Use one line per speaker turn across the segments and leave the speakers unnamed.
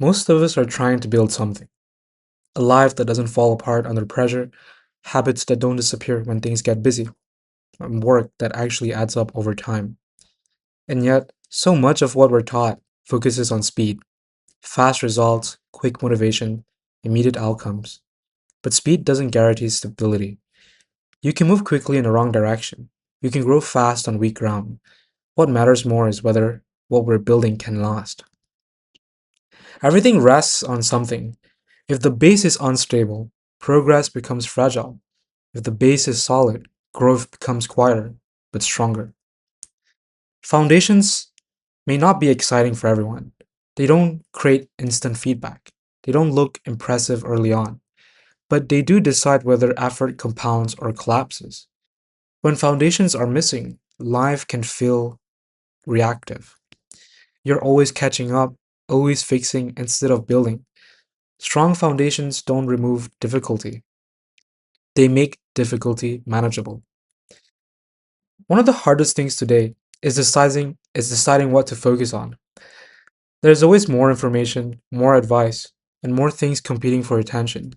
Most of us are trying to build something, a life that doesn't fall apart under pressure, habits that don't disappear when things get busy, and work that actually adds up over time. And yet, so much of what we're taught focuses on speed, fast results, quick motivation, immediate outcomes. But speed doesn't guarantee stability. You can move quickly in the wrong direction. You can grow fast on weak ground. What matters more is whether what we're building can last. Everything rests on something. If the base is unstable, progress becomes fragile. If the base is solid, growth becomes quieter, but stronger. Foundations may not be exciting for everyone. They don't create instant feedback. They don't look impressive early on, but they do decide whether effort compounds or collapses. When foundations are missing, life can feel reactive. You're always catching up, always fixing instead of building. Strong foundations don't remove difficulty, they make difficulty manageable. One of the hardest things today is deciding what to focus on. There's always more information, more advice, and more things competing for attention.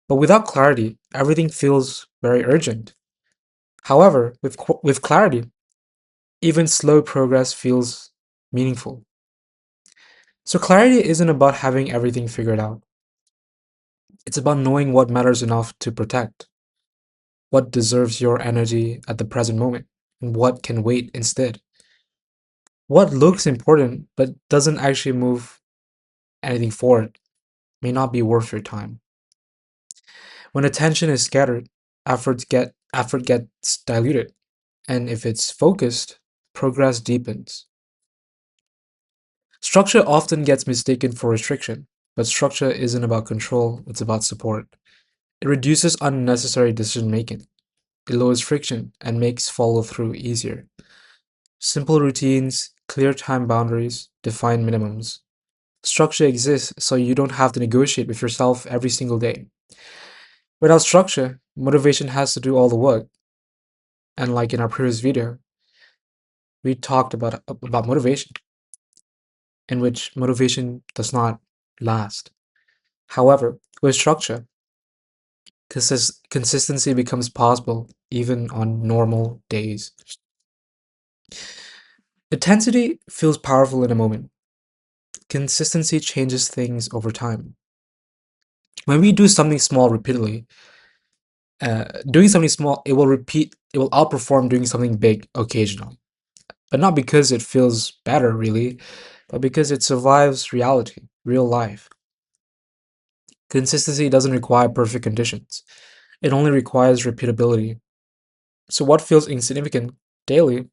But without clarity, everything feels very urgent. However, with clarity, even slow progress feels meaningful. So clarity isn't about having everything figured out. It's about knowing what matters enough to protect, what deserves your energy at the present moment, and what can wait instead. What looks important but doesn't actually move anything forward may not be worth your time. When attention is scattered, effort gets diluted, and if it's focused, progress deepens. Structure often gets mistaken for restriction, but structure isn't about control, it's about support. It reduces unnecessary decision making. It lowers friction and makes follow through easier. Simple routines, clear time boundaries, defined minimums. Structure exists so you don't have to negotiate with yourself every single day. Without structure, motivation has to do all the work. And like in our previous video, we talked about motivation, in which motivation does not last. However, with structure, consistency becomes possible even on normal days. Intensity feels powerful in a moment. Consistency changes things over time. When we do something small repeatedly, doing something small, it will outperform doing something big occasionally. But not because it feels better, really, but because it survives reality, real life. Consistency doesn't require perfect conditions, it only requires repeatability. So, what feels insignificant daily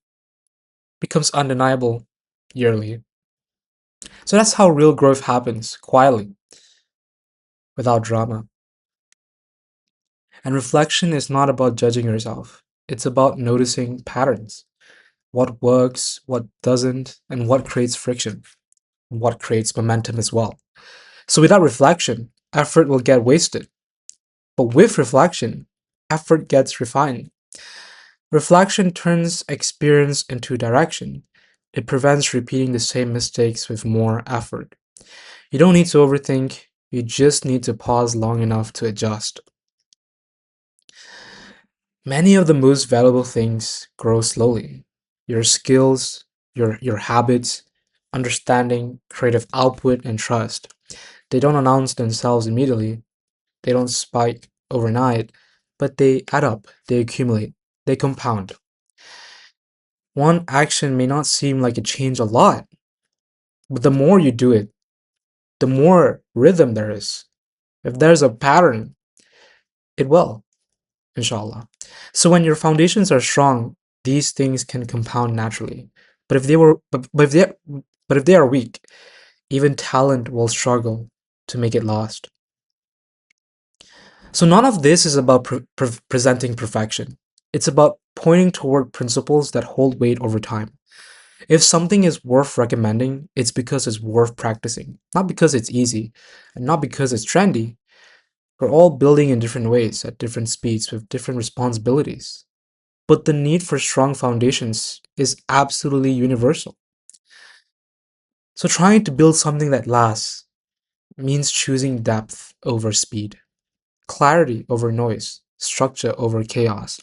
becomes undeniable yearly. So, that's how real growth happens quietly, without drama. And reflection is not about judging yourself, it's about noticing patterns, what works, what doesn't, and what creates friction, what creates momentum as well. So without reflection, effort will get wasted. But with reflection, effort gets refined. Reflection turns experience into direction. It prevents repeating the same mistakes with more effort. You don't need to overthink, you just need to pause long enough to adjust. Many of the most valuable things grow slowly. Your skills, your habits, understanding, creative output, and trust. They don't announce themselves immediately. They don't spike overnight, but they add up, they accumulate, they compound. One action may not seem like it changed a lot, but the more you do it, the more rhythm there is. If there's a pattern, it will, inshallah. So when your foundations are strong, these things can compound naturally. But if they were but if they are weak, even talent will struggle to make it last. So none of this is about presenting perfection. It's about pointing toward principles that hold weight over time. If something is worth recommending, it's because it's worth practicing, not because it's easy, and not because it's trendy. We're all building in different ways, at different speeds, with different responsibilities. But the need for strong foundations is absolutely universal. So trying to build something that lasts, means choosing depth over speed, clarity over noise, structure over chaos,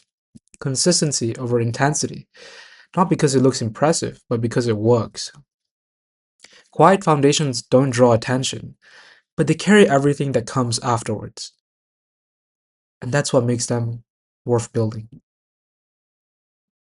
consistency over intensity, not because it looks impressive, but because it works. Quiet foundations don't draw attention, but they carry everything that comes afterwards, and that's what makes them worth building.